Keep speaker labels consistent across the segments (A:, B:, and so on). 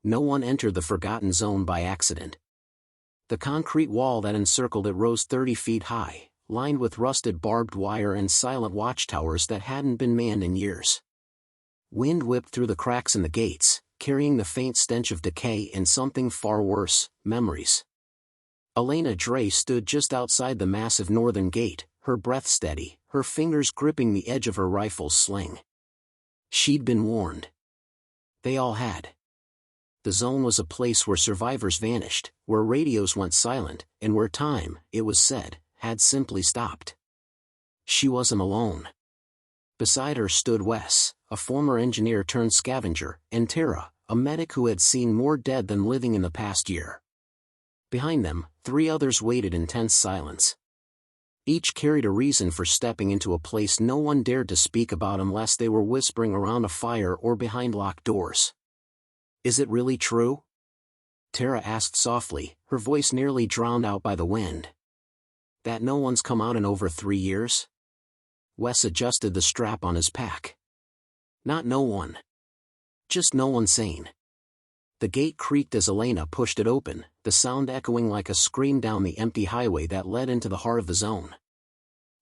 A: No one entered the Forgotten Zone by accident. The concrete wall that encircled it rose 30 feet high, lined with rusted barbed wire and silent watchtowers that hadn't been manned in years. Wind whipped through the cracks in the gates, carrying the faint stench of decay and something far worse, memories. Amaia Gray stood just outside the massive northern gate, her breath steady, her fingers gripping the edge of her rifle's sling. She'd been warned. They all had. The zone was a place where survivors vanished, where radios went silent, and where time, it was said, had simply stopped. She wasn't alone. Beside her stood Wes, a former engineer turned scavenger, and Tara, a medic who had seen more dead than living in the past year. Behind them, 3 others waited in tense silence. Each carried a reason for stepping into a place no one dared to speak about unless they were whispering around a fire or behind locked doors. "Is it really true?" Tara asked softly, her voice nearly drowned out by the wind. "That no one's come out in over 3 years?" Wes adjusted the strap on his pack. "Not no one. Just no one sane." The gate creaked as Amaia pushed it open, the sound echoing like a scream down the empty highway that led into the heart of the zone.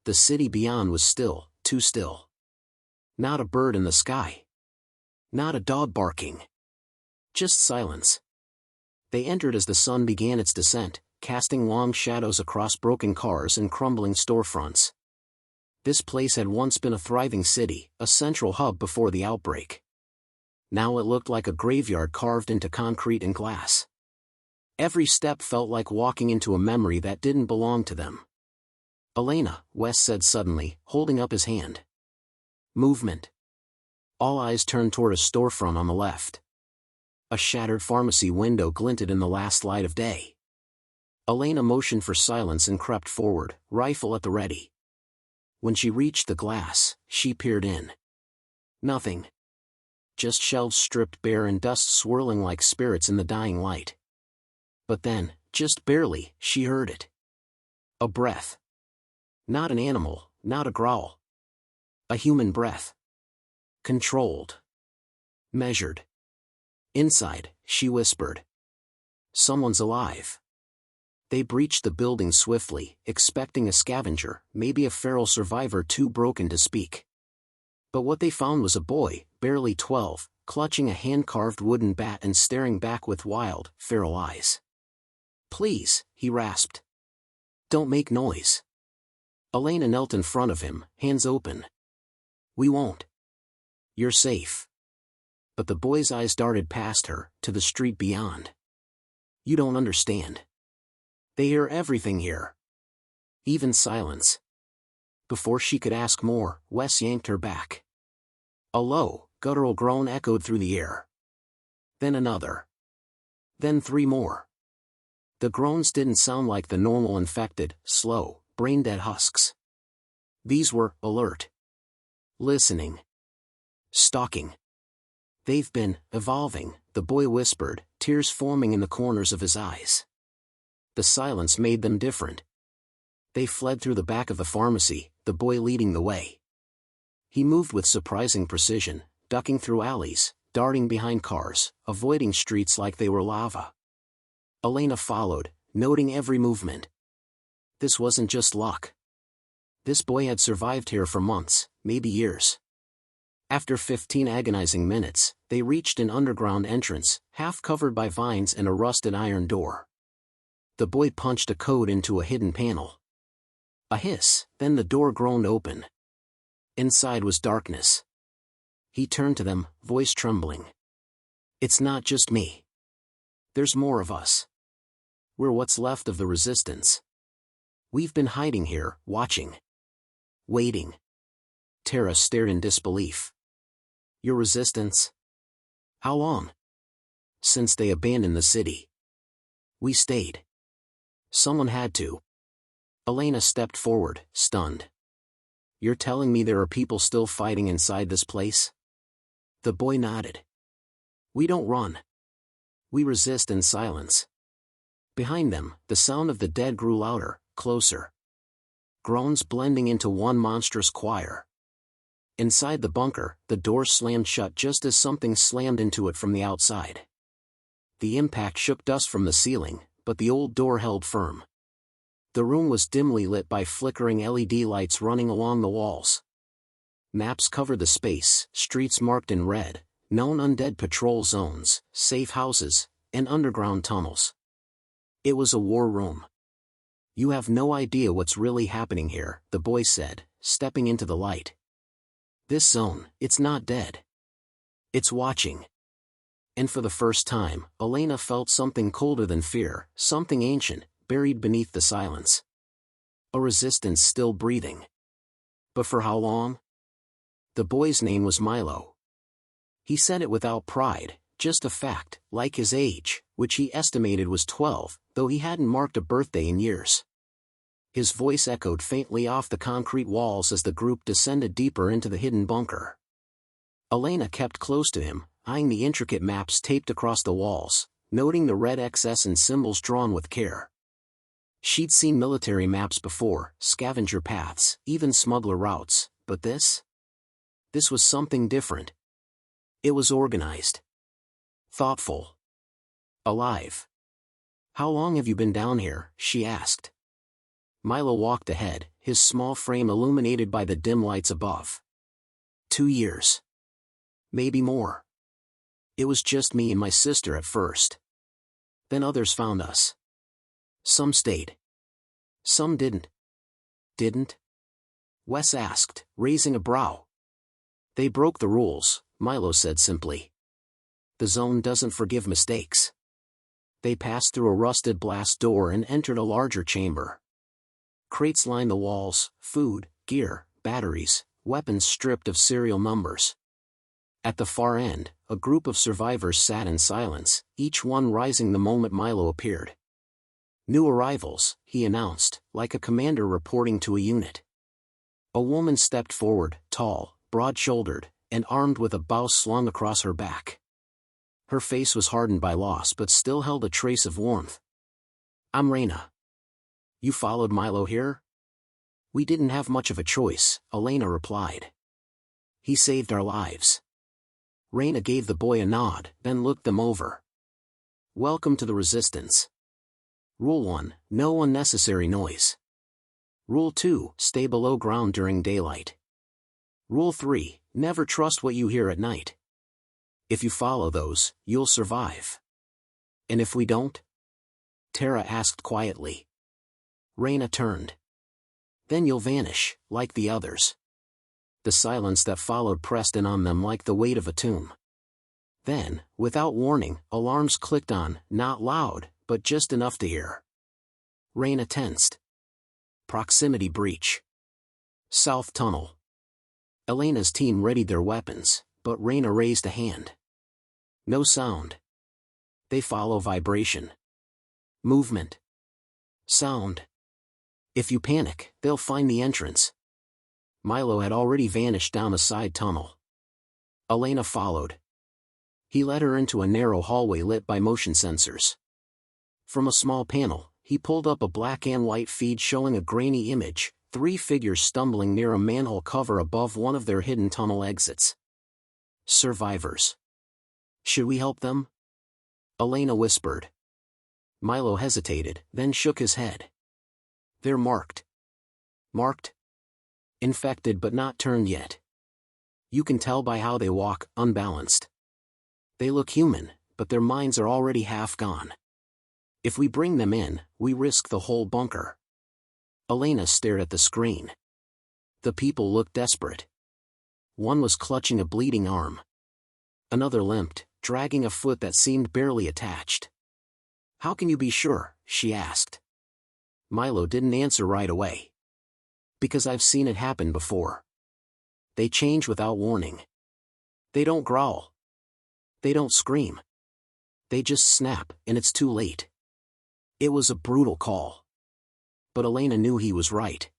A: The city beyond was still, too still. Not a bird in the sky. Not a dog barking. Just silence. They entered as the sun began its descent, casting long shadows across broken cars and crumbling storefronts. This place had once been a thriving city, a central hub before the outbreak. Now it looked like a graveyard carved into concrete and glass. Every step felt like walking into a memory that didn't belong to them. "Amaia," Wes said suddenly, holding up his hand. Movement. All eyes turned toward a storefront on the left. A shattered pharmacy window glinted in the last light of day. Amaia motioned for silence and crept forward, rifle at the ready. When she reached the glass, she peered in. Nothing. Just shelves stripped bare and dust swirling like spirits in the dying light. But then, just barely, she heard it. A breath. Not an animal, not a growl. A human breath. Controlled. Measured. Inside, she whispered. "Someone's alive." They breached the building swiftly, expecting a scavenger, maybe a feral survivor too broken to speak. But what they found was a boy, barely 12, clutching a hand-carved wooden bat and staring back with wild, feral eyes. "Please," he rasped. "Don't make noise." Amaia knelt in front of him, hands open. "We won't. You're safe." But the boy's eyes darted past her, to the street beyond. "You don't understand. They hear everything here. Even silence." Before she could ask more, Wes yanked her back. A low, guttural groan echoed through the air. Then another. Then 3 more. The groans didn't sound like the normal infected, slow, brain-dead husks. These were alert. Listening. Stalking. "They've been evolving," the boy whispered, tears forming in the corners of his eyes. The silence made them different. They fled through the back of the pharmacy, the boy leading the way. He moved with surprising precision, ducking through alleys, darting behind cars, avoiding streets like they were lava. Amaia followed, noting every movement. This wasn't just luck. This boy had survived here for months, maybe years. After 15 agonizing minutes, they reached an underground entrance, half covered by vines and a rusted iron door. The boy punched a code into a hidden panel. A hiss, then the door groaned open. Inside was darkness. He turned to them, voice trembling. "It's not just me. There's more of us. We're what's left of the resistance. We've been hiding here, watching. Waiting." Tara stared in disbelief. "Your resistance? How long?" "Since they abandoned the city. We stayed. Someone had to." Amaia stepped forward, stunned. "You're telling me there are people still fighting inside this place?" The boy nodded. "We don't run. We resist in silence." Behind them, the sound of the dead grew louder, closer. Groans blending into one monstrous choir. Inside the bunker, the door slammed shut just as something slammed into it from the outside. The impact shook dust from the ceiling, but the old door held firm. The room was dimly lit by flickering LED lights running along the walls. Maps covered the space, streets marked in red, known undead patrol zones, safe houses, and underground tunnels. It was a war room. "You have no idea what's really happening here," the boy said, stepping into the light. "This zone, it's not dead. It's watching." And for the first time, Elena felt something colder than fear, something ancient, buried beneath the silence. A resistance still breathing. But for how long? The boy's name was Milo. He said it without pride, just a fact, like his age, which he estimated was 12, though he hadn't marked a birthday in years. His voice echoed faintly off the concrete walls as the group descended deeper into the hidden bunker. Elena kept close to him, eyeing the intricate maps taped across the walls, noting the red XS and symbols drawn with care. She'd seen military maps before, scavenger paths, even smuggler routes, but this? This was something different. It was organized. Thoughtful. Alive. "How long have you been down here?" she asked. Milo walked ahead, his small frame illuminated by the dim lights above. 2 years. Maybe more. It was just me and my sister at first. Then others found us. Some stayed. Some didn't. Didn't? Wes asked, raising a brow. "They broke the rules," Milo said simply. "The zone doesn't forgive mistakes." They passed through a rusted blast door and entered a larger chamber. Crates lined the walls, food, gear, batteries, weapons stripped of serial numbers. At the far end, a group of survivors sat in silence, each one rising the moment Milo appeared. "New arrivals," he announced, like a commander reporting to a unit. A woman stepped forward, tall, broad-shouldered, and armed with a bow slung across her back. Her face was hardened by loss but still held a trace of warmth. "I'm Reyna." "You followed Milo here?" "We didn't have much of a choice," Elena replied. "He saved our lives." Reyna gave the boy a nod, then looked them over. "Welcome to the Resistance. Rule 1, no unnecessary noise. Rule 2, stay below ground during daylight. Rule 3, never trust what you hear at night. If you follow those, you'll survive." "And if we don't?" Tara asked quietly. Reyna turned. "Then you'll vanish, like the others." The silence that followed pressed in on them like the weight of a tomb. Then, without warning, alarms clicked on, not loud, but just enough to hear. Reyna tensed. Proximity breach. South tunnel. Elena's team readied their weapons, but Reyna raised a hand. No sound. They follow vibration. Movement. Sound. If you panic, they'll find the entrance. Milo had already vanished down a side tunnel. Elena followed. He led her into a narrow hallway lit by motion sensors. From a small panel, he pulled up a black and white feed showing a grainy image, 3 figures stumbling near a manhole cover above one of their hidden tunnel exits. Survivors. "Should we help them?" Elena whispered. Milo hesitated, then shook his head. "They're marked." "Marked?" "Infected but not turned yet. You can tell by how they walk, unbalanced. They look human, but their minds are already half gone. If we bring them in, we risk the whole bunker." Elena stared at the screen. The people looked desperate. One was clutching a bleeding arm. Another limped, dragging a foot that seemed barely attached. "How can you be sure?" she asked. Milo didn't answer right away. "Because I've seen it happen before. They change without warning. They don't growl. They don't scream. They just snap, and it's too late." It was a brutal call. But Elena knew he was right.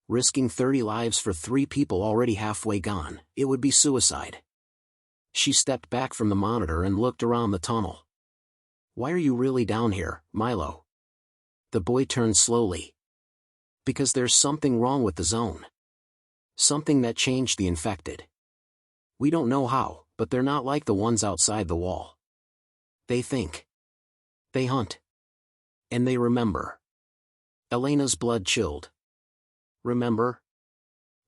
A: Risking 30 lives for 3 people already halfway gone, it would be suicide. She stepped back from the monitor and looked around the tunnel. "Why are you really down here, Milo?" The boy turned slowly. "Because there's something wrong with the zone. Something that changed the infected. We don't know how, but they're not like the ones outside the wall. They think. They hunt. And they remember. Elena's blood chilled. Remember?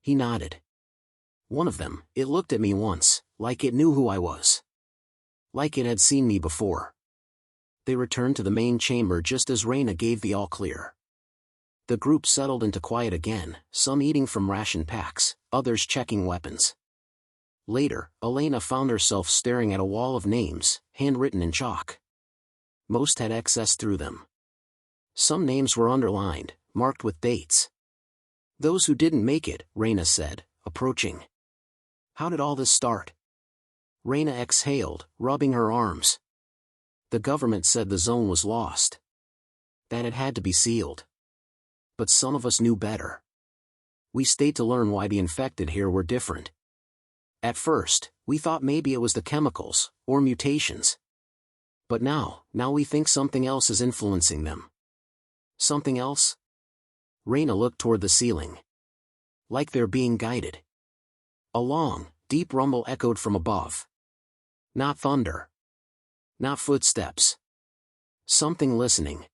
A: He nodded. One of them, it looked at me once, like it knew who I was. Like it had seen me before. They returned to the main chamber just as Reyna gave the all-clear. The group settled into quiet again, some eating from ration packs, others checking weapons. Later, Elena found herself staring at a wall of names, handwritten in chalk. Most had excess through them. Some names were underlined, marked with dates. Those who didn't make it, Reyna said, approaching. How did all this start? Reyna exhaled, rubbing her arms. The government said the zone was lost. That it had to be sealed. But some of us knew better. We stayed to learn why the infected here were different. At first, we thought maybe it was the chemicals, or mutations. But now we think something else is influencing them. Something else? Reyna looked toward the ceiling. Like they're being guided. A long, deep rumble echoed from above. Not thunder. Not footsteps. Something listening.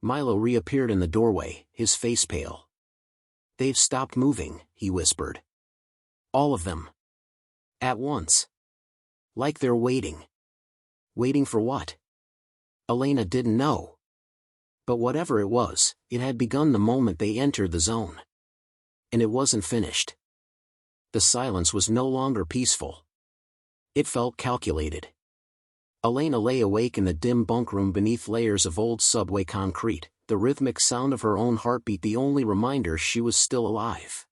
A: Milo reappeared in the doorway, his face pale. They've stopped moving, he whispered. All of them. At once. Like they're waiting. Waiting for what? Elena didn't know. But whatever it was, it had begun the moment they entered the zone. And it wasn't finished. The silence was no longer peaceful. It felt calculated. Elena lay awake in the dim bunk room beneath layers of old subway concrete, the rhythmic sound of her own heartbeat the only reminder she was still alive.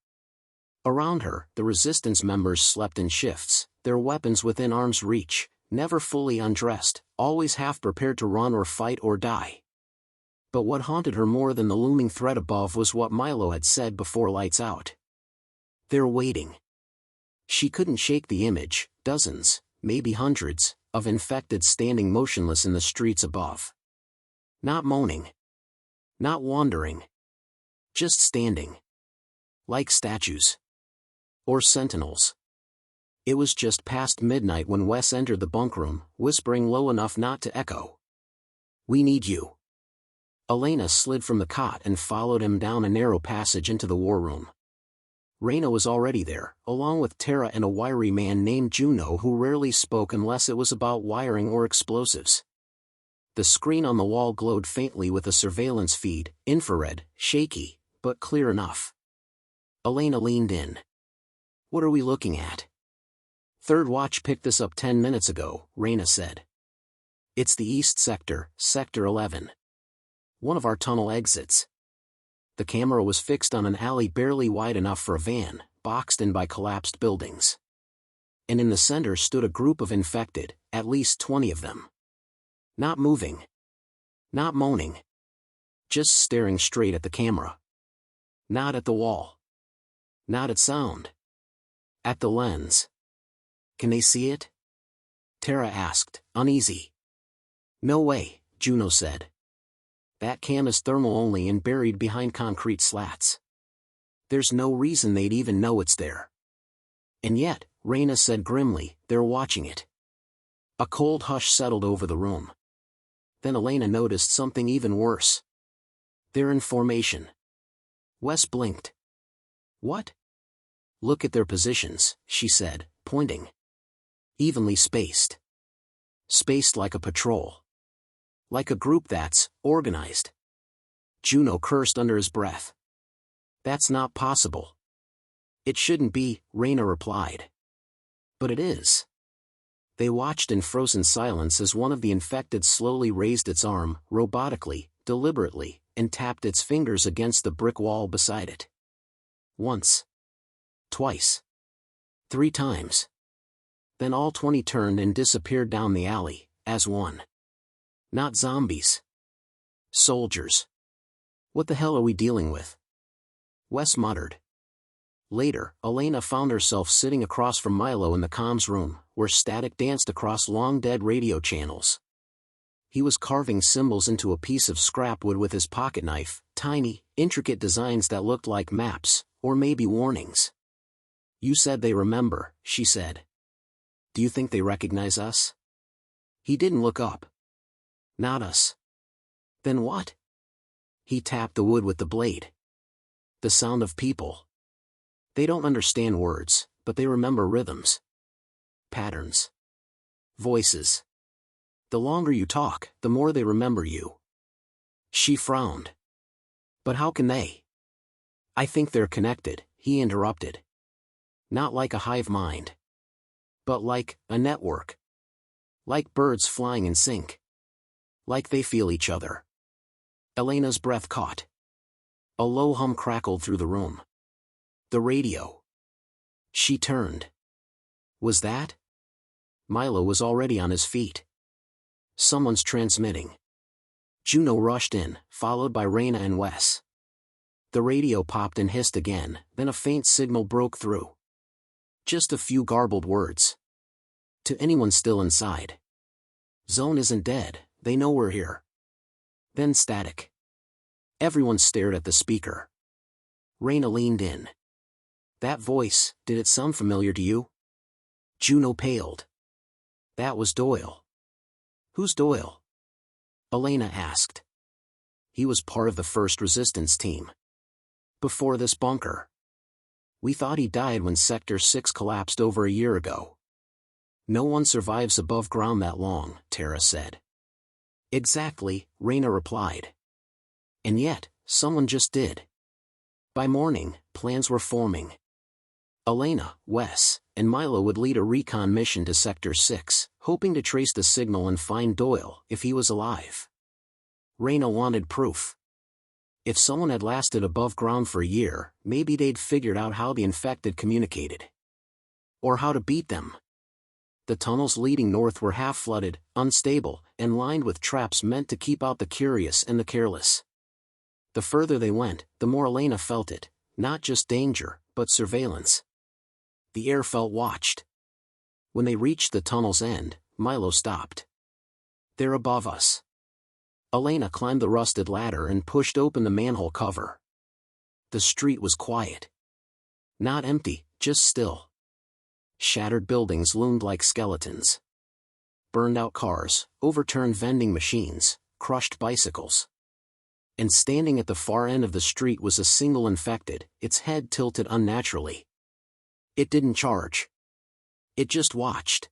A: Around her, the resistance members slept in shifts, their weapons within arm's reach, never fully undressed, always half prepared to run or fight or die. But what haunted her more than the looming threat above was what Milo had said before lights out. They're waiting. She couldn't shake the image, dozens, maybe hundreds, of infected standing motionless in the streets above. Not moaning. Not wandering. Just standing. Like statues. Or sentinels. It was just past midnight when Wes entered the bunk room, whispering low enough not to echo. We need you. Elena slid from the cot and followed him down a narrow passage into the war room. Reyna was already there, along with Tara and a wiry man named Juno who rarely spoke unless it was about wiring or explosives. The screen on the wall glowed faintly with a surveillance feed, infrared, shaky, but clear enough. Elena leaned in. What are we looking at? Third Watch picked this up 10 minutes ago, Reyna said. It's the East Sector, Sector 11. One of our tunnel exits. The camera was fixed on an alley barely wide enough for a van, boxed in by collapsed buildings. And in the center stood a group of infected, at least 20 of them. Not moving. Not moaning. Just staring straight at the camera. Not at the wall. Not at sound. At the lens. Can they see it? Tara asked, uneasy. No way, Juno said. That cam is thermal only and buried behind concrete slats. There's no reason they'd even know it's there. And yet, Reyna said grimly, they're watching it. A cold hush settled over the room. Then Elena noticed something even worse. They're in formation. Wes blinked. What? Look at their positions, she said, pointing. Evenly spaced. Spaced like a patrol. Like a group that's organized. Juno cursed under his breath. That's not possible. It shouldn't be, Reyna replied. But it is. They watched in frozen silence as one of the infected slowly raised its arm, robotically, deliberately, and tapped its fingers against the brick wall beside it. Once. Twice. 3 times. Then all 20 turned and disappeared down the alley, as one. Not zombies. Soldiers. What the hell are we dealing with? Wes muttered. Later, Elena found herself sitting across from Milo in the comms room, where static danced across long-dead radio channels. He was carving symbols into a piece of scrap wood with his pocket knife, tiny, intricate designs that looked like maps, or maybe warnings. You said they remember, she said. Do you think they recognize us? He didn't look up. Not us. Then what? He tapped the wood with the blade. The sound of people. They don't understand words, but they remember rhythms. Patterns. Voices. The longer you talk, the more they remember you. She frowned. But how can they? I think they're connected, he interrupted. Not like a hive mind. But like a network. Like birds flying in sync. Like they feel each other. Elena's breath caught. A low hum crackled through the room. The radio. She turned. Was that? Milo was already on his feet. Someone's transmitting. Juno rushed in, followed by Raina and Wes. The radio popped and hissed again, then a faint signal broke through. Just a few garbled words. To anyone still inside. Zone isn't dead, they know we're here. Then static. Everyone stared at the speaker. Raina leaned in. That voice, did it sound familiar to you? Juno paled. That was Doyle. Who's Doyle? Elena asked. He was part of the first resistance team. Before this bunker. We thought he died when Sector 6 collapsed over a year ago. No one survives above ground that long, Tara said. Exactly, Raina replied. And yet, someone just did. By morning, plans were forming. Elena, Wes, and Milo would lead a recon mission to Sector 6, hoping to trace the signal and find Doyle, if he was alive. Raina wanted proof. If someone had lasted above ground for a year, maybe they'd figured out how the infected communicated. Or how to beat them. The tunnels leading north were half-flooded, unstable, and lined with traps meant to keep out the curious and the careless. The further they went, the more Elena felt it, not just danger, but surveillance. The air felt watched. When they reached the tunnel's end, Milo stopped. They're above us. Elena climbed the rusted ladder and pushed open the manhole cover. The street was quiet. Not empty, just still. Shattered buildings loomed like skeletons. Burned-out cars, overturned vending machines, crushed bicycles. And standing at the far end of the street was a single infected, its head tilted unnaturally. It didn't charge. It just watched.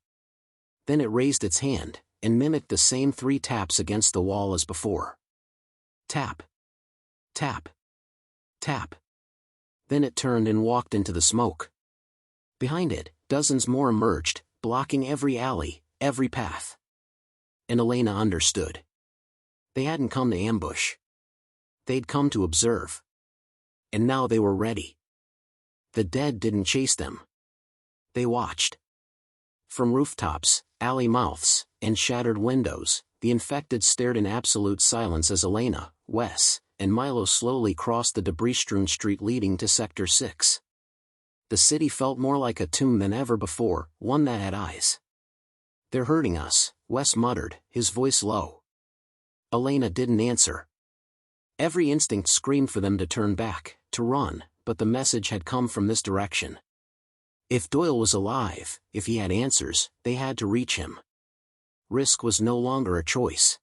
A: Then it raised its hand, and mimicked the same 3 taps against the wall as before. Tap. Tap. Tap. Then it turned and walked into the smoke. Behind it, dozens more emerged, blocking every alley, every path. And Elena understood. They hadn't come to ambush. They'd come to observe. And now they were ready. The dead didn't chase them. They watched. From rooftops, alley mouths, and shattered windows, the infected stared in absolute silence as Elena, Wes, and Milo slowly crossed the debris-strewn street leading to Sector 6. The city felt more like a tomb than ever before, one that had eyes. They're hurting us, Wes muttered, his voice low. Elena didn't answer. Every instinct screamed for them to turn back, to run, but the message had come from this direction. If Doyle was alive, if he had answers, they had to reach him. Risk was no longer a choice.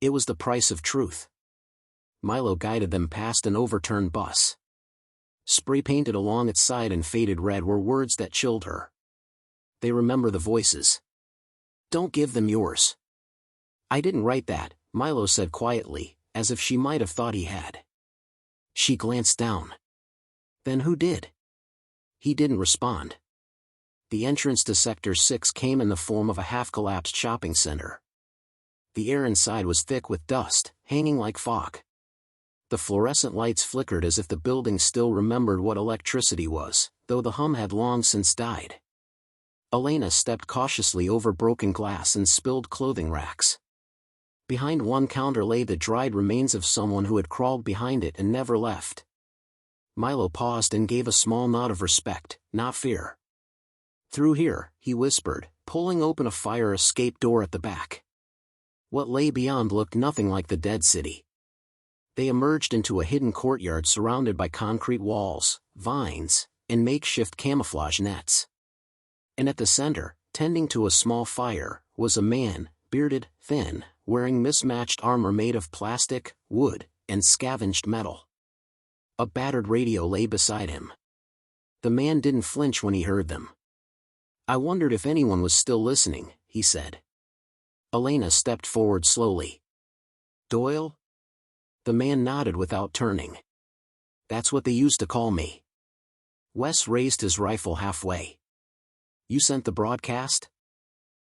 A: It was the price of truth. Milo guided them past an overturned bus. Spray-painted along its side in faded red were words that chilled her. They remember the voices. Don't give them yours. I didn't write that, Milo said quietly, as if she might have thought he had. She glanced down. Then who did? He didn't respond. The entrance to Sector 6 came in the form of a half-collapsed shopping center. The air inside was thick with dust, hanging like fog. The fluorescent lights flickered as if the building still remembered what electricity was, though the hum had long since died. Elena stepped cautiously over broken glass and spilled clothing racks. Behind one counter lay the dried remains of someone who had crawled behind it and never left. Milo paused and gave a small nod of respect, not fear. Through here, he whispered, pulling open a fire escape door at the back. What lay beyond looked nothing like the dead city. They emerged into a hidden courtyard surrounded by concrete walls, vines, and makeshift camouflage nets. And at the center, tending to a small fire, was a man, bearded, thin, wearing mismatched armor made of plastic, wood, and scavenged metal. A battered radio lay beside him. The man didn't flinch when he heard them. "I wondered if anyone was still listening," he said. Elena stepped forward slowly. "Doyle?" The man nodded without turning. "That's what they used to call me." Wes raised his rifle halfway. "You sent the broadcast?"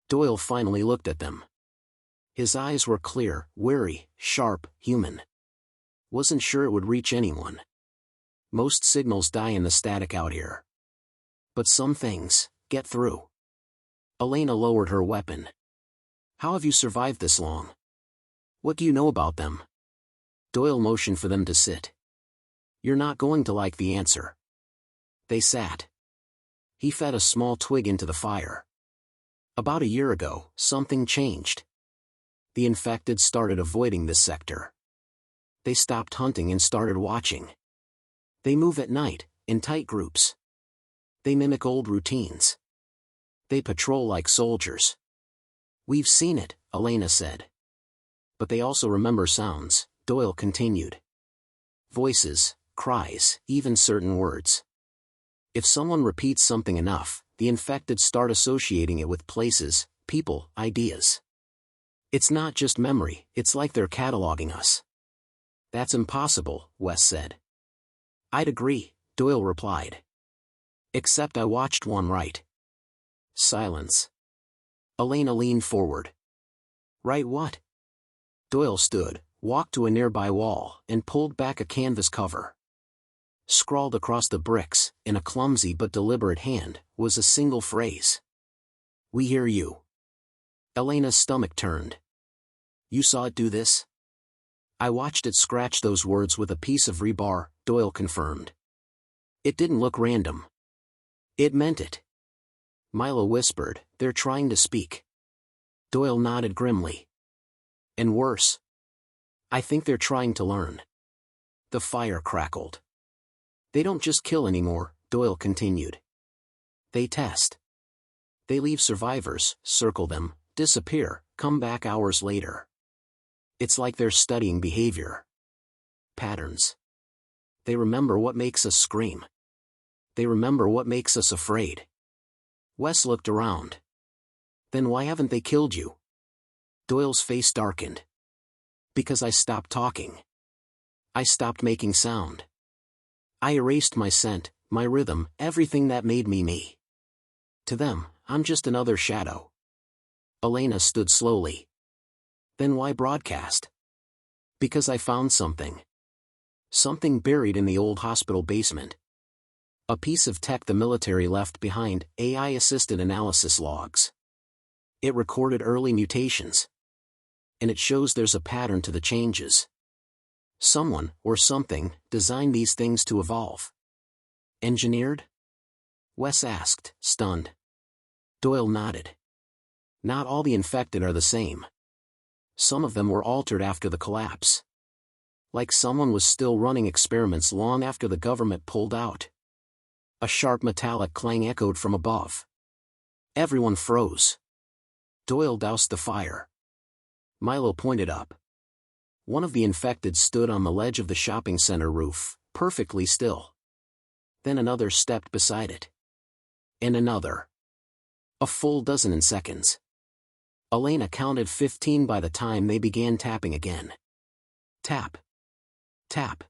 A: Doyle finally looked at them. His eyes were clear, wary, sharp, human. "Wasn't sure it would reach anyone. Most signals die in the static out here. But some things get through." Elena lowered her weapon. "How have you survived this long? What do you know about them?" Doyle motioned for them to sit. "You're not going to like the answer." They sat. He fed a small twig into the fire. "About a year ago, something changed. The infected started avoiding this sector. They stopped hunting and started watching. They move at night, in tight groups. They mimic old routines. They patrol like soldiers." "We've seen it," Elena said. "But they also remember sounds," Doyle continued. "Voices, cries, even certain words. If someone repeats something enough, the infected start associating it with places, people, ideas. It's not just memory, it's like they're cataloging us." "That's impossible," Wes said. "I'd agree," Doyle replied. "Except I watched one right." Silence. Elena leaned forward. "Right what?" Doyle stood, walked to a nearby wall, and pulled back a canvas cover. Scrawled across the bricks, in a clumsy but deliberate hand, was a single phrase. "We hear you." Elena's stomach turned. "You saw it do this?" "I watched it scratch those words with a piece of rebar," Doyle confirmed. "It didn't look random. It meant it." Milo whispered, "They're trying to speak." Doyle nodded grimly. "And worse. I think they're trying to learn." The fire crackled. "They don't just kill anymore," Doyle continued. "They test. They leave survivors, circle them, disappear, come back hours later. It's like they're studying behavior. Patterns. They remember what makes us scream. They remember what makes us afraid." Wes looked around. "Then why haven't they killed you?" Doyle's face darkened. "Because I stopped talking. I stopped making sound. I erased my scent, my rhythm, everything that made me me. To them, I'm just another shadow." Elena stood slowly. "Then why broadcast?" "Because I found something. Something buried in the old hospital basement. A piece of tech the military left behind, AI-assisted analysis logs. It recorded early mutations. And it shows there's a pattern to the changes. Someone, or something, designed these things to evolve." "Engineered?" Wes asked, stunned. Doyle nodded. "Not all the infected are the same. Some of them were altered after the collapse. Like someone was still running experiments long after the government pulled out." A sharp metallic clang echoed from above. Everyone froze. Doyle doused the fire. Milo pointed up. One of the infected stood on the ledge of the shopping center roof, perfectly still. Then another stepped beside it. And another. A full dozen in seconds. Elena counted 15 by the time they began tapping again. Tap. Tap.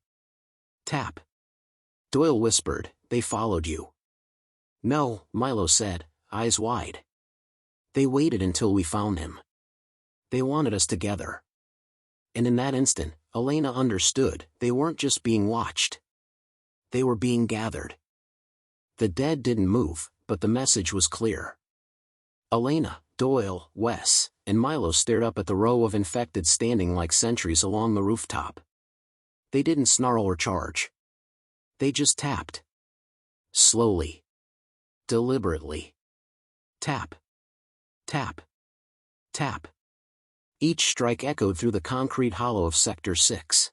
A: Tap. Doyle whispered, "They followed you." "No," Milo said, eyes wide. "They waited until we found him. They wanted us together." And in that instant, Elena understood, they weren't just being watched. They were being gathered. The dead didn't move, but the message was clear. Elena, Doyle, Wes, and Milo stared up at the row of infected standing like sentries along the rooftop. They didn't snarl or charge. They just tapped. Slowly. Deliberately. Tap. Tap. Tap. Each strike echoed through the concrete hollow of Sector 6.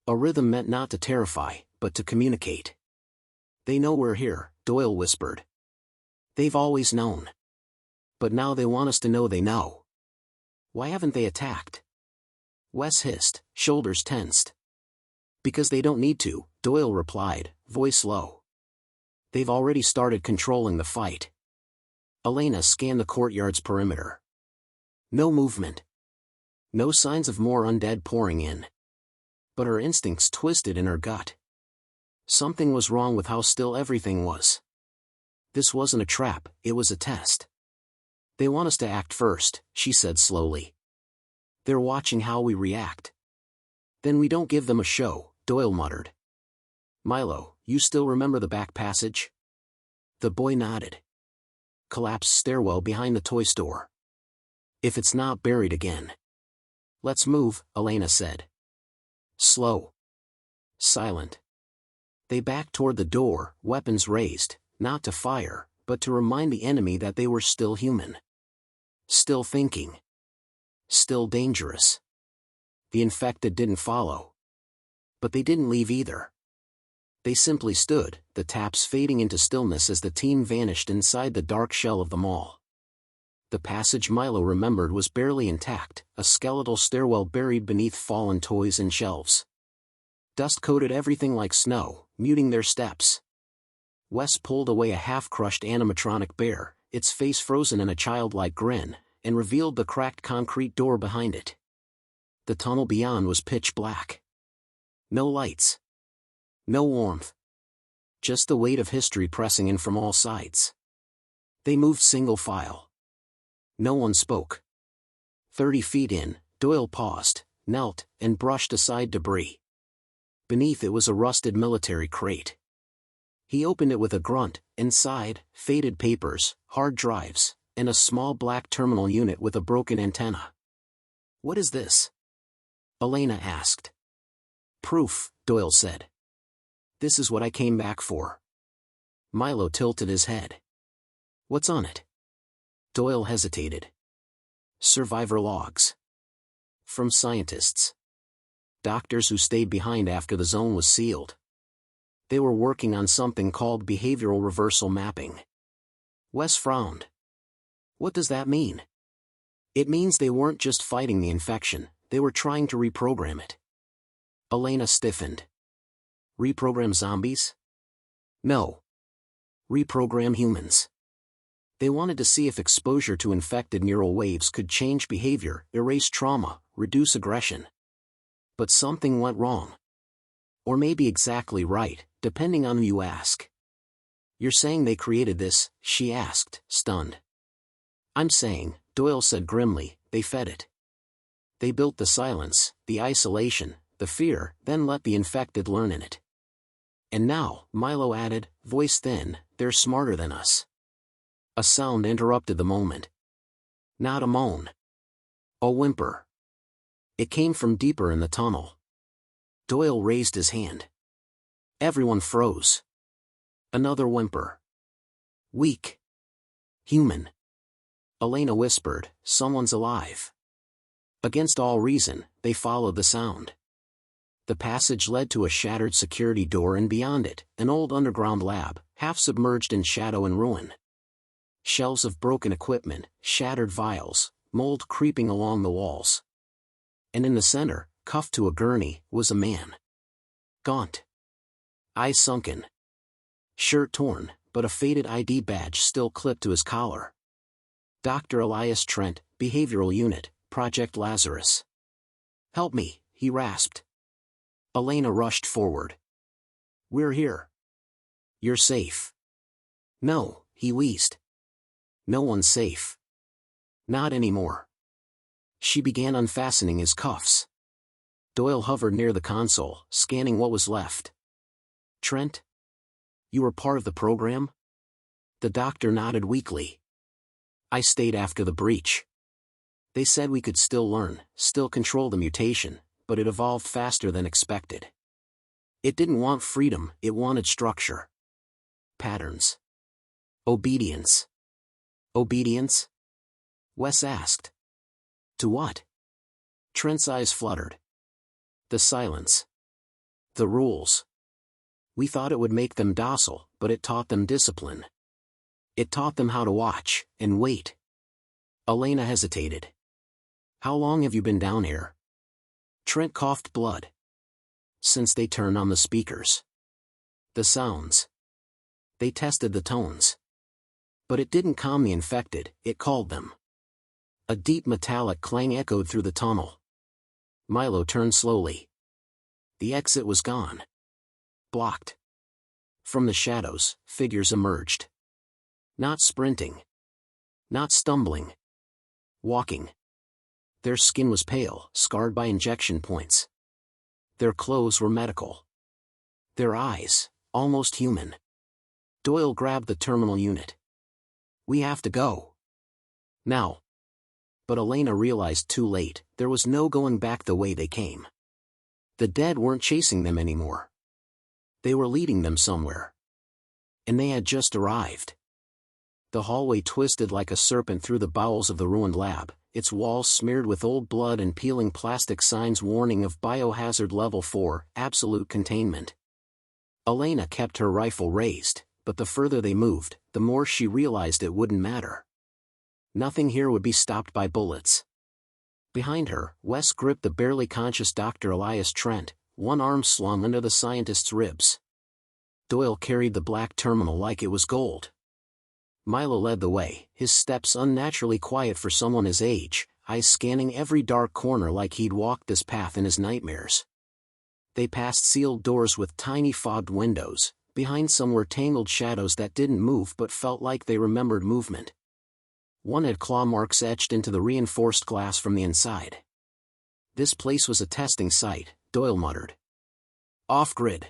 A: A rhythm meant not to terrify, but to communicate. "They know we're here," Doyle whispered. "They've always known. But now they want us to know they know." Why haven't they attacked? Wes hissed, shoulders tensed. Because they don't need to, Doyle replied, voice low. They've already started controlling the fight. Elena scanned the courtyard's perimeter. No movement. No signs of more undead pouring in. But her instincts twisted in her gut. Something was wrong with how still everything was. This wasn't a trap, it was a test. They want us to act first, she said slowly. They're watching how we react. Then we don't give them a show, Doyle muttered. Milo, you still remember the back passage? The boy nodded. Collapsed stairwell behind the toy store. If it's not buried again. Let's move, Elena said. Slow. Silent. They backed toward the door, weapons raised, not to fire, but to remind the enemy that they were still human. Still thinking. Still dangerous. The infected didn't follow. But they didn't leave either. They simply stood, the taps fading into stillness as the team vanished inside the dark shell of the mall. The passage Milo remembered was barely intact, a skeletal stairwell buried beneath fallen toys and shelves. Dust coated everything like snow, muting their steps. Wes pulled away a half-crushed animatronic bear, its face frozen in a childlike grin, and revealed the cracked concrete door behind it. The tunnel beyond was pitch black. No lights. No warmth. Just the weight of history pressing in from all sides. They moved single file. No one spoke. 30 feet in, Doyle paused, knelt, and brushed aside debris. Beneath it was a rusted military crate. He opened it with a grunt. Inside, faded papers, hard drives, and a small black terminal unit with a broken antenna. What is this? Elena asked. Proof, Doyle said. This is what I came back for. Milo tilted his head. What's on it? Doyle hesitated. Survivor logs. From scientists. Doctors who stayed behind after the zone was sealed. They were working on something called behavioral reversal mapping. Wes frowned. What does that mean? It means they weren't just fighting the infection, they were trying to reprogram it. Elena stiffened. Reprogram zombies? No. Reprogram humans. They wanted to see if exposure to infected neural waves could change behavior, erase trauma, reduce aggression. But something went wrong. Or maybe exactly right, depending on who you ask. You're saying they created this? She asked, stunned. I'm saying, Doyle said grimly, they fed it. They built the silence, the isolation, the fear, then let the infected learn in it. And now, Milo added, voice thin, they're smarter than us. A sound interrupted the moment. Not a moan. A whimper. It came from deeper in the tunnel. Doyle raised his hand. Everyone froze. Another whimper. Weak. Human. Elena whispered, someone's alive. Against all reason, they followed the sound. The passage led to a shattered security door and beyond it, an old underground lab, half submerged in shadow and ruin. Shelves of broken equipment, shattered vials, mold creeping along the walls. And in the center, cuffed to a gurney, was a man. Gaunt. Eyes sunken. Shirt torn, but a faded ID badge still clipped to his collar. Dr. Elias Trent, Behavioral Unit, Project Lazarus. Help me, he rasped. Elena rushed forward. We're here. You're safe. No, he wheezed. No one's safe. Not anymore. She began unfastening his cuffs. Doyle hovered near the console, scanning what was left. Trent? You were part of the program? The doctor nodded weakly. I stayed after the breach. They said we could still learn, still control the mutation, but it evolved faster than expected. It didn't want freedom, it wanted structure. Patterns. Obedience. Obedience? Wes asked. To what? Trent's eyes fluttered. The silence. The rules. We thought it would make them docile, but it taught them discipline. It taught them how to watch, and wait. Elena hesitated. How long have you been down here? Trent coughed blood. Since they turned on the speakers. The sounds. They tested the tones. But it didn't calm the infected, it called them. A deep metallic clang echoed through the tunnel. Milo turned slowly. The exit was gone. Blocked. From the shadows, figures emerged. Not sprinting. Not stumbling. Walking. Their skin was pale, scarred by injection points. Their clothes were medical. Their eyes, almost human. Doyle grabbed the terminal unit. We have to go. Now. But Elena realized too late, there was no going back the way they came. The dead weren't chasing them anymore. They were leading them somewhere. And they had just arrived. The hallway twisted like a serpent through the bowels of the ruined lab, its walls smeared with old blood and peeling plastic signs warning of biohazard level 4, absolute containment. Elena kept her rifle raised, but the further they moved, the more she realized it wouldn't matter. Nothing here would be stopped by bullets. Behind her, Wes gripped the barely conscious Dr. Elias Trent, one arm slung under the scientist's ribs. Doyle carried the black terminal like it was gold. Milo led the way, his steps unnaturally quiet for someone his age, eyes scanning every dark corner like he'd walked this path in his nightmares. They passed sealed doors with tiny fogged windows, behind some were tangled shadows that didn't move but felt like they remembered movement. One had claw marks etched into the reinforced glass from the inside. This place was a testing site, Doyle muttered. Off-grid.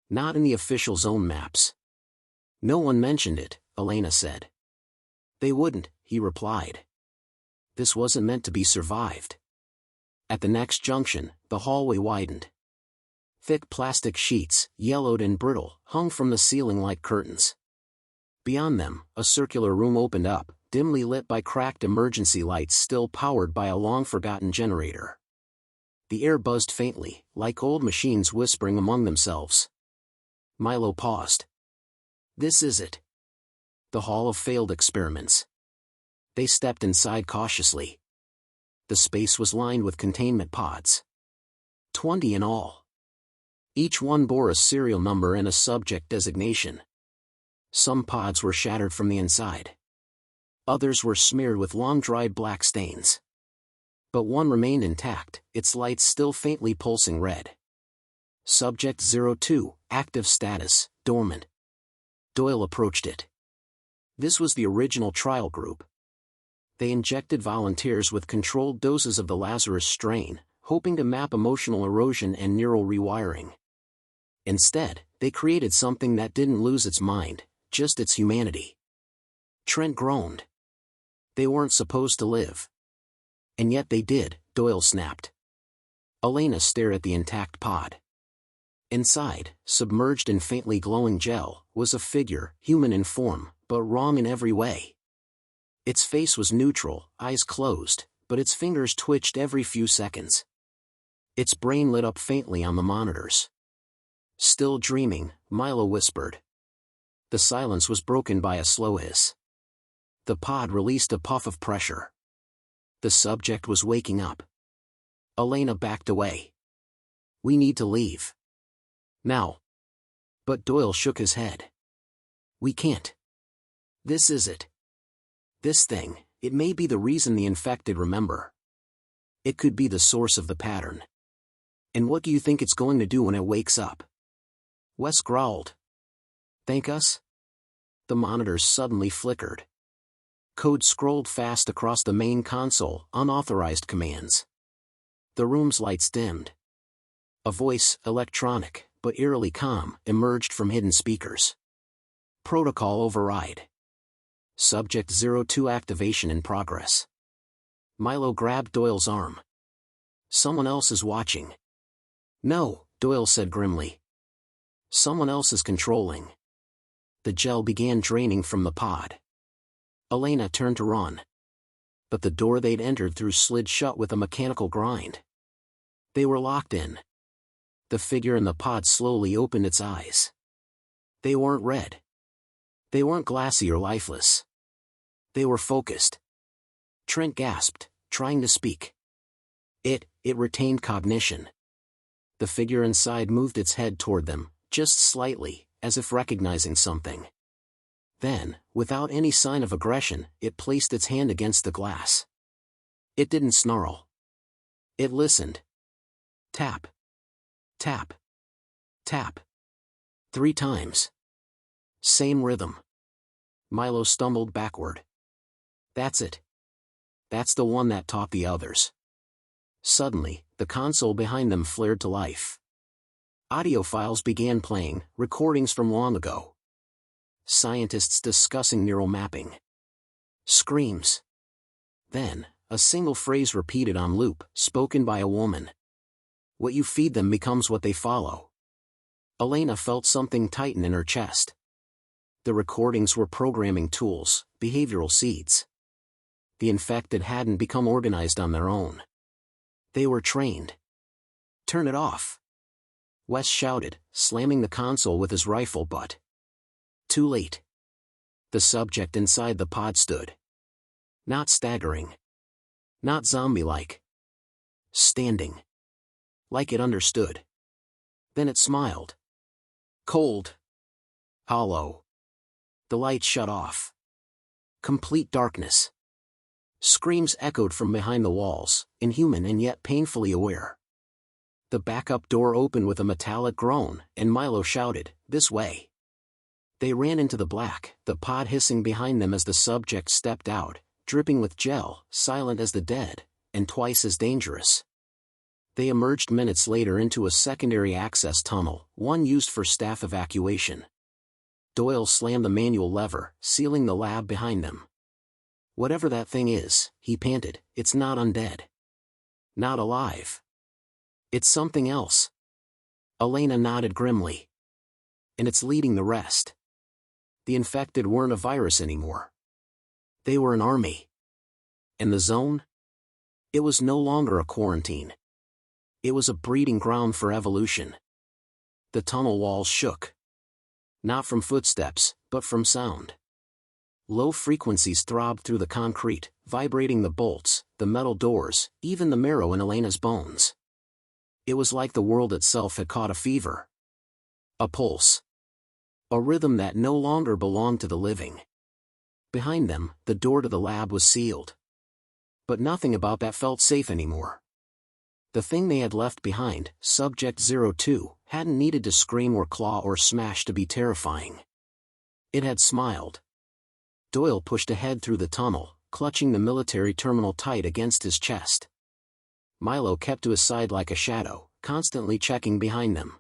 A: Not in the official zone maps. No one mentioned it, Elena said. They wouldn't, he replied. This wasn't meant to be survived. At the next junction, the hallway widened. Thick plastic sheets, yellowed and brittle, hung from the ceiling like curtains. Beyond them, a circular room opened up, dimly lit by cracked emergency lights still powered by a long-forgotten generator. The air buzzed faintly, like old machines whispering among themselves. Milo paused. This is it. The Hall of Failed Experiments. They stepped inside cautiously. The space was lined with containment pods. 20 in all. Each one bore a serial number and a subject designation. Some pods were shattered from the inside. Others were smeared with long-dried black stains. But one remained intact, its lights still faintly pulsing red. Subject 02, active status, dormant. Doyle approached it. This was the original trial group. They injected volunteers with controlled doses of the Lazarus strain, hoping to map emotional erosion and neural rewiring. Instead, they created something that didn't lose its mind, just its humanity. Trent groaned. They weren't supposed to live. And yet they did, Doyle snapped. Elena stared at the intact pod. Inside, submerged in faintly glowing gel, was a figure, human in form, but wrong in every way. Its face was neutral, eyes closed, but its fingers twitched every few seconds. Its brain lit up faintly on the monitors. Still dreaming, Milo whispered. The silence was broken by a slow hiss. The pod released a puff of pressure. The subject was waking up. Elena backed away. We need to leave. Now. But Doyle shook his head. We can't. This is it. This thing, it may be the reason the infected remember. It could be the source of the pattern. And what do you think it's going to do when it wakes up? Wes growled. Thank us? The monitors suddenly flickered. Code scrolled fast across the main console, unauthorized commands. The room's lights dimmed. A voice, electronic, but eerily calm, emerged from hidden speakers. Protocol override. Subject 02 activation in progress. Milo grabbed Doyle's arm. Someone else is watching. No, Doyle said grimly. Someone else is controlling. The gel began draining from the pod. Elena turned to run. But the door they'd entered through slid shut with a mechanical grind. They were locked in. The figure in the pod slowly opened its eyes. They weren't red. They weren't glassy or lifeless. They were focused. Trent gasped, trying to speak. It retained cognition. The figure inside moved its head toward them, just slightly, as if recognizing something. Then, without any sign of aggression, it placed its hand against the glass. It didn't snarl. It listened. Tap. Tap. Tap. 3 times. Same rhythm. Milo stumbled backward. That's it. That's the one that taught the others. Suddenly, the console behind them flared to life. Audio files began playing, recordings from long ago. Scientists discussing neural mapping. Screams. Then, a single phrase repeated on loop, spoken by a woman. What you feed them becomes what they follow. Elena felt something tighten in her chest. The recordings were programming tools, behavioral seeds. The infected hadn't become organized on their own. They were trained. Turn it off. Wes shouted, slamming the console with his rifle butt. Too late. The subject inside the pod stood. Not staggering. Not zombie-like. Standing. Like it understood. Then it smiled. Cold. Hollow. The light shut off. Complete darkness. Screams echoed from behind the walls, inhuman and yet painfully aware. The backup door opened with a metallic groan, and Milo shouted, "This way." They ran into the black, the pod hissing behind them as the subject stepped out, dripping with gel, silent as the dead, and twice as dangerous. They emerged minutes later into a secondary access tunnel, one used for staff evacuation. Doyle slammed the manual lever, sealing the lab behind them. Whatever that thing is, he panted, it's not undead. Not alive. It's something else. Elena nodded grimly. And it's leading the rest. The infected weren't a virus anymore. They were an army. And the zone? It was no longer a quarantine. It was a breeding ground for evolution. The tunnel walls shook. Not from footsteps, but from sound. Low frequencies throbbed through the concrete, vibrating the bolts, the metal doors, even the marrow in Elena's bones. It was like the world itself had caught a fever. A pulse. A rhythm that no longer belonged to the living. Behind them, the door to the lab was sealed. But nothing about that felt safe anymore. The thing they had left behind, Subject 02, hadn't needed to scream or claw or smash to be terrifying. It had smiled. Doyle pushed ahead through the tunnel, clutching the military terminal tight against his chest. Milo kept to his side like a shadow, constantly checking behind them.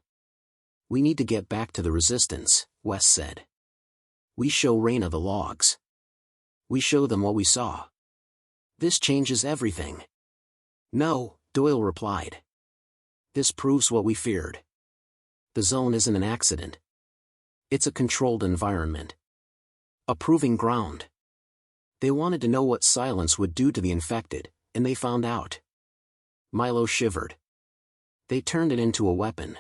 A: "We need to get back to the resistance," Wes said. "We show Reyna the logs. We show them what we saw. This changes everything." "No," Doyle replied. "This proves what we feared. The zone isn't an accident. It's a controlled environment. A proving ground. They wanted to know what silence would do to the infected, and they found out." Milo shivered. They turned it into a weapon.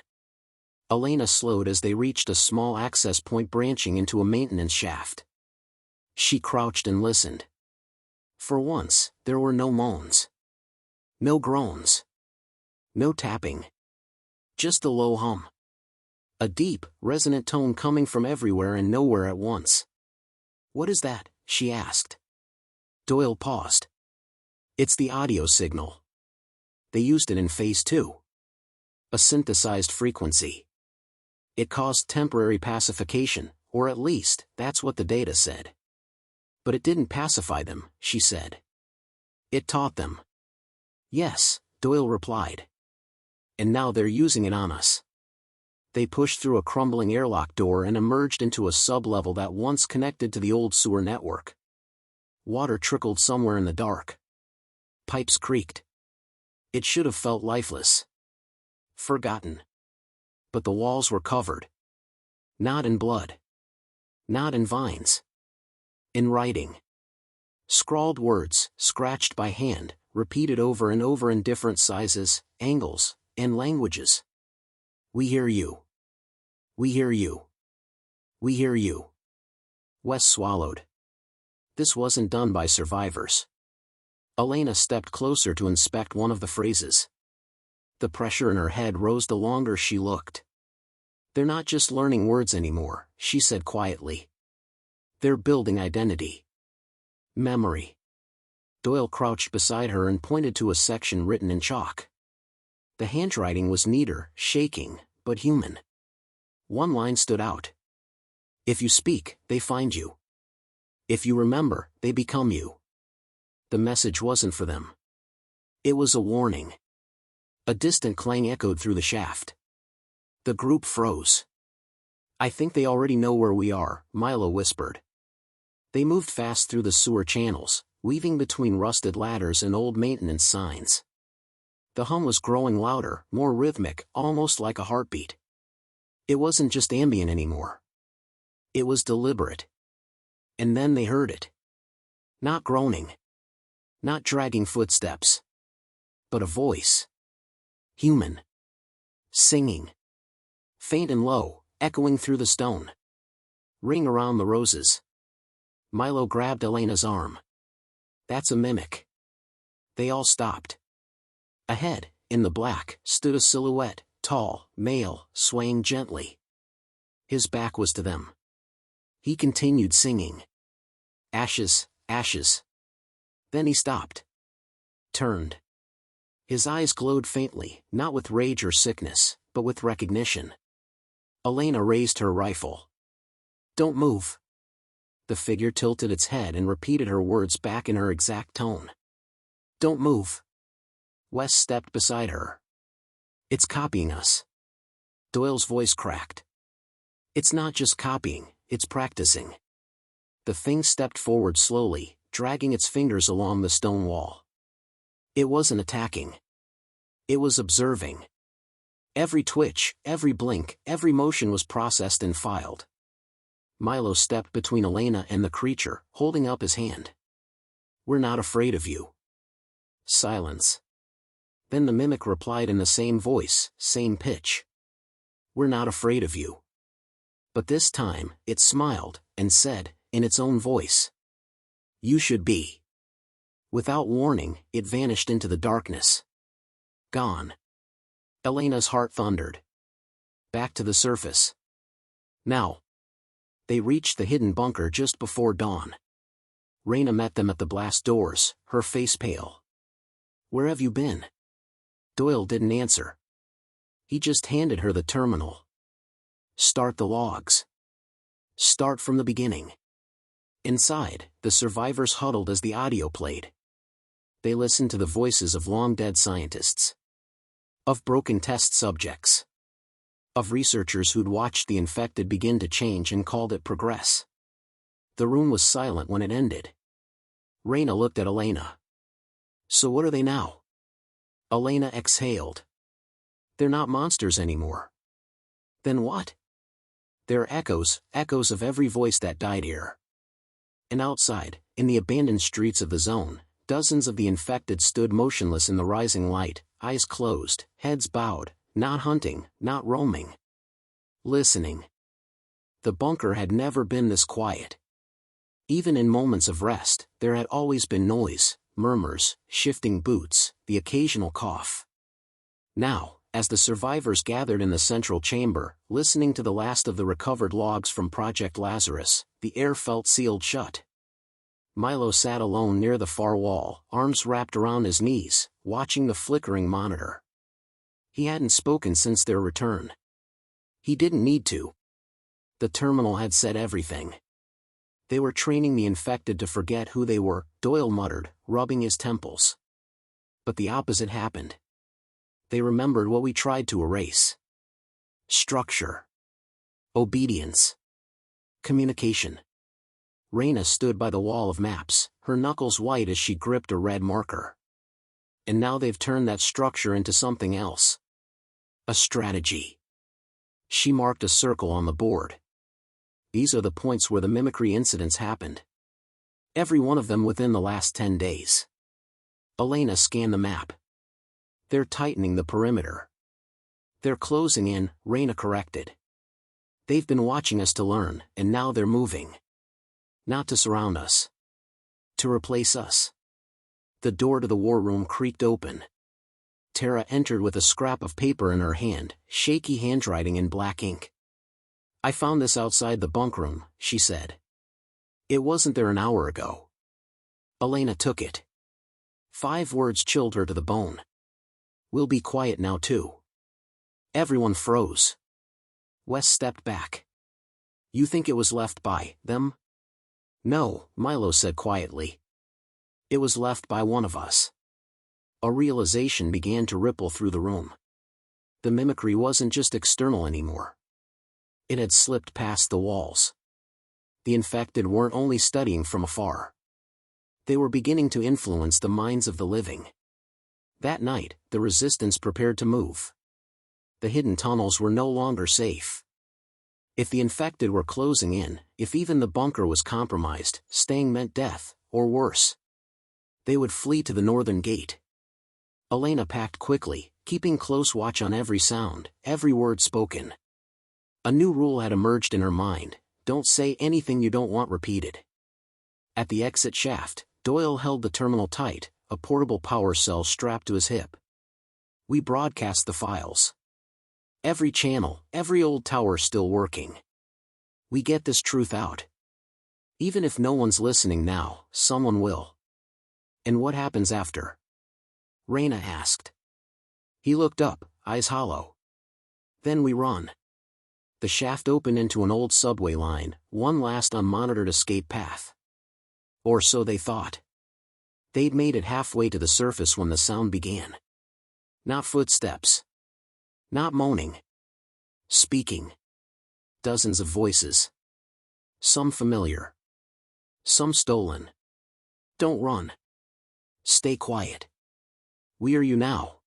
A: Elena slowed as they reached a small access point branching into a maintenance shaft. She crouched and listened. For once, there were no moans. No groans. No tapping. Just the low hum. A deep, resonant tone coming from everywhere and nowhere at once. "What is that?" she asked. Doyle paused. "It's the audio signal. They used it in Phase 2. A synthesized frequency. It caused temporary pacification, or at least, that's what the data said. But it didn't pacify them," she said. "It taught them." "Yes," Doyle replied. "And now they're using it on us." They pushed through a crumbling airlock door and emerged into a sub-level that once connected to the old sewer network. Water trickled somewhere in the dark. Pipes creaked. It should have felt lifeless. Forgotten. But the walls were covered. Not in blood. Not in vines. In writing. Scrawled words, scratched by hand, repeated over and over in different sizes, angles, and languages. "We hear you. We hear you. We hear you." Wes swallowed. This wasn't done by survivors. Elena stepped closer to inspect one of the phrases. The pressure in her head rose the longer she looked. "They're not just learning words anymore," she said quietly. "They're building identity. Memory." Doyle crouched beside her and pointed to a section written in chalk. The handwriting was neater, shaking, but human. One line stood out. "If you speak, they find you. If you remember, they become you." The message wasn't for them. It was a warning. A distant clang echoed through the shaft. The group froze. "I think they already know where we are," Milo whispered. They moved fast through the sewer channels, weaving between rusted ladders and old maintenance signs. The hum was growing louder, more rhythmic, almost like a heartbeat. It wasn't just ambient anymore. It was deliberate. And then they heard it. Not groaning. Not dragging footsteps. But a voice. Human. Singing. Faint and low, echoing through the stone. "Ring around the roses." Milo grabbed Elena's arm. "That's a mimic." They all stopped. Ahead, in the black, stood a silhouette, tall, male, swaying gently. His back was to them. He continued singing. "Ashes, ashes." Then he stopped. Turned. His eyes glowed faintly, not with rage or sickness, but with recognition. Elena raised her rifle. "Don't move." The figure tilted its head and repeated her words back in her exact tone. "Don't move." Wes stepped beside her. "It's copying us." Doyle's voice cracked. "It's not just copying, it's practicing." The thing stepped forward slowly, dragging its fingers along the stone wall. It wasn't attacking. It was observing. Every twitch, every blink, every motion was processed and filed. Milo stepped between Elena and the creature, holding up his hand. "We're not afraid of you." Silence. Then the mimic replied in the same voice, same pitch. "We're not afraid of you." But this time, it smiled, and said, in its own voice, "You should be." Without warning, it vanished into the darkness. Gone. Elena's heart thundered. Back to the surface. Now. They reached the hidden bunker just before dawn. Reyna met them at the blast doors, her face pale. "Where have you been?" Doyle didn't answer. He just handed her the terminal. "Start the logs. Start from the beginning." Inside, the survivors huddled as the audio played. They listened to the voices of long-dead scientists. Of broken test subjects. Of researchers who'd watched the infected begin to change and called it progress. The room was silent when it ended. Reyna looked at Elena. "So what are they now?" Elena exhaled. "They're not monsters anymore." "Then what?" "They're echoes, echoes of every voice that died here." And outside, in the abandoned streets of the zone, dozens of the infected stood motionless in the rising light, eyes closed, heads bowed, not hunting, not roaming. Listening. The bunker had never been this quiet. Even in moments of rest, there had always been noise, murmurs, shifting boots, the occasional cough. Now, as the survivors gathered in the central chamber, listening to the last of the recovered logs from Project Lazarus, the air felt sealed shut. Milo sat alone near the far wall, arms wrapped around his knees, watching the flickering monitor. He hadn't spoken since their return. He didn't need to. The terminal had said everything. They were training the infected to forget who they were, Doyle muttered, rubbing his temples. But the opposite happened. They remembered what we tried to erase. Structure. Obedience. Communication. Reyna stood by the wall of maps, her knuckles white as she gripped a red marker. And now they've turned that structure into something else. A strategy. She marked a circle on the board. These are the points where the mimicry incidents happened. Every one of them within the last 10 days. Elena scanned the map. "They're tightening the perimeter." "They're closing in," Reyna corrected. "They've been watching us to learn, and now they're moving. Not to surround us. To replace us." The door to the war room creaked open. Tara entered with a scrap of paper in her hand, shaky handwriting in black ink. "I found this outside the bunk room," she said. "It wasn't there an hour ago." Elena took it. 5 words chilled her to the bone. "We'll be quiet now too." Everyone froze. Wes stepped back. "You think it was left by them?" "No," Milo said quietly. "It was left by one of us." A realization began to ripple through the room. The mimicry wasn't just external anymore. It had slipped past the walls. The infected weren't only studying from afar. They were beginning to influence the minds of the living. That night, the resistance prepared to move. The hidden tunnels were no longer safe. If the infected were closing in, if even the bunker was compromised, staying meant death, or worse. They would flee to the northern gate. Elena packed quickly, keeping close watch on every sound, every word spoken. A new rule had emerged in her mind: don't say anything you don't want repeated. At the exit shaft, Doyle held the terminal tight, a portable power cell strapped to his hip. "We broadcast the files. Every channel, every old tower still working. We get this truth out. Even if no one's listening now, someone will." "And what happens after?" Reyna asked. He looked up, eyes hollow. "Then we run." The shaft opened into an old subway line, one last unmonitored escape path. Or so they thought. They'd made it halfway to the surface when the sound began. Not footsteps. Not moaning. Speaking. Dozens of voices. Some familiar. Some stolen. "Don't run. Stay quiet. We are you now."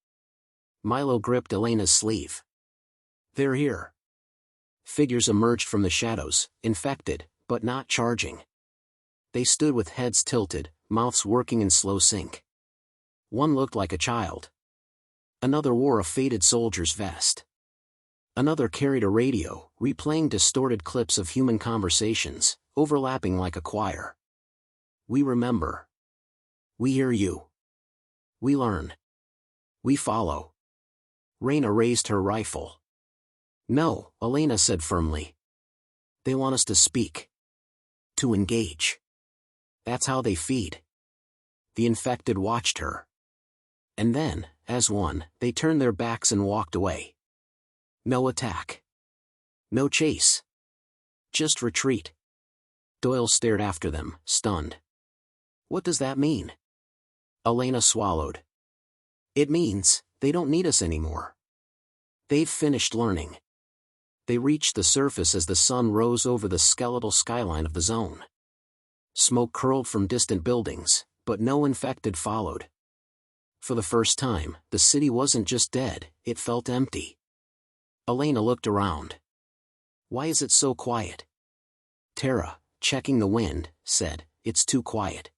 A: Milo gripped Elena's sleeve. "They're here." Figures emerged from the shadows, infected, but not charging. They stood with heads tilted, mouths working in slow sync. One looked like a child. Another wore a faded soldier's vest. Another carried a radio, replaying distorted clips of human conversations, overlapping like a choir. "We remember. We hear you. We learn. We follow." Reyna raised her rifle. "No," Elena said firmly. "They want us to speak. To engage. That's how they feed." The infected watched her. And then, as one, they turned their backs and walked away. No attack. No chase. Just retreat. Doyle stared after them, stunned. "What does that mean?" Elena swallowed. "It means, they don't need us anymore. They've finished learning." They reached the surface as the sun rose over the skeletal skyline of the zone. Smoke curled from distant buildings, but no infected followed. For the first time, the city wasn't just dead, it felt empty. Elena looked around. "Why is it so quiet?" Tara, checking the wind, said, "It's too quiet."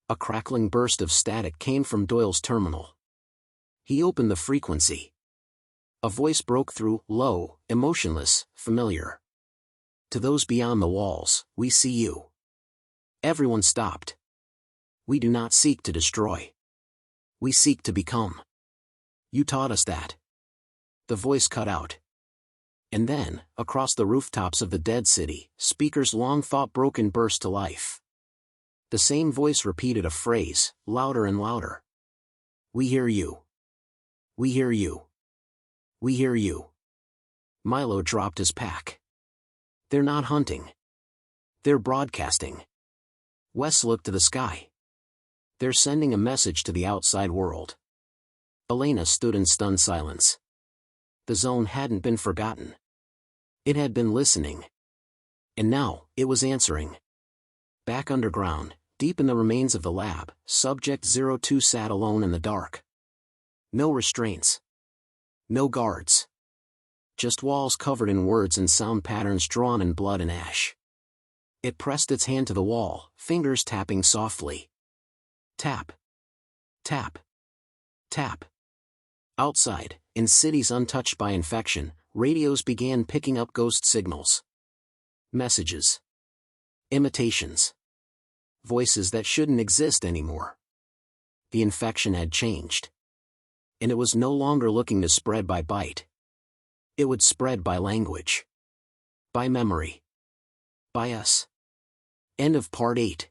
A: A crackling burst of static came from Doyle's terminal. He opened the frequency. A voice broke through, low, emotionless, familiar. "To those beyond the walls, we see you." Everyone stopped. "We do not seek to destroy. We seek to become. You taught us that." The voice cut out. And then, across the rooftops of the dead city, speakers long thought broken burst to life. The same voice repeated a phrase, louder and louder. "We hear you. We hear you. We hear you." Milo dropped his pack. "They're not hunting. They're broadcasting." Wes looked to the sky. "They're sending a message to the outside world." Elena stood in stunned silence. The zone hadn't been forgotten. It had been listening. And now, it was answering. Back underground, deep in the remains of the lab, Subject 02 sat alone in the dark. No restraints. No guards. Just walls covered in words and sound patterns drawn in blood and ash. It pressed its hand to the wall, fingers tapping softly. Tap. Tap. Tap. Outside, in cities untouched by infection, radios began picking up ghost signals. Messages. Imitations. Voices that shouldn't exist anymore. the infection had changed. And it was no longer looking to spread by bite. It would spread by language. By memory. By us. End of Part 8.